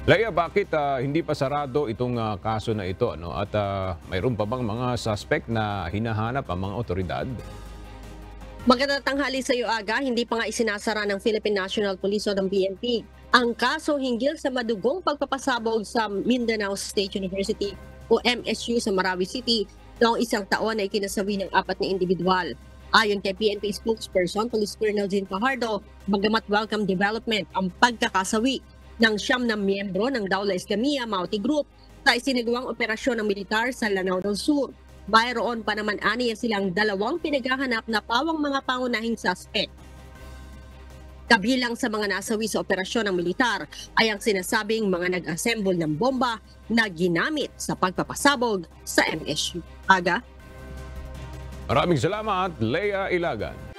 Leia, bakit hindi pa sarado itong kaso na ito? Ano? At mayroon pa bang mga suspect na hinahanap ang mga otoridad? Magandang tanghali sa iyo, Aga. Hindi pa nga isinasara ng Philippine National Police o ng PNP ang kaso hinggil sa madugong pagpapasabog sa Mindanao State University o MSU sa Marawi City noong isang taon na ikinasawi ng 4 na individual. Ayon kay PNP spokesperson Police Colonel Jean Fajardo, bagamat welcome development ang pagkakasawi ng 9 na miyembro ng Daula Islamia Mauti Group sa isinagawang operasyon ng militar sa Lanao del Sur. Mayroon pa naman aniya silang 2 pinaghahanap na pawang mga pangunahing suspect. Kabilang sa mga nasawi sa operasyon ng militar ay ang sinasabing mga nag-assemble ng bomba na ginamit sa pagpapasabog sa MSU. Aga? Maraming salamat, Leia Ilagan.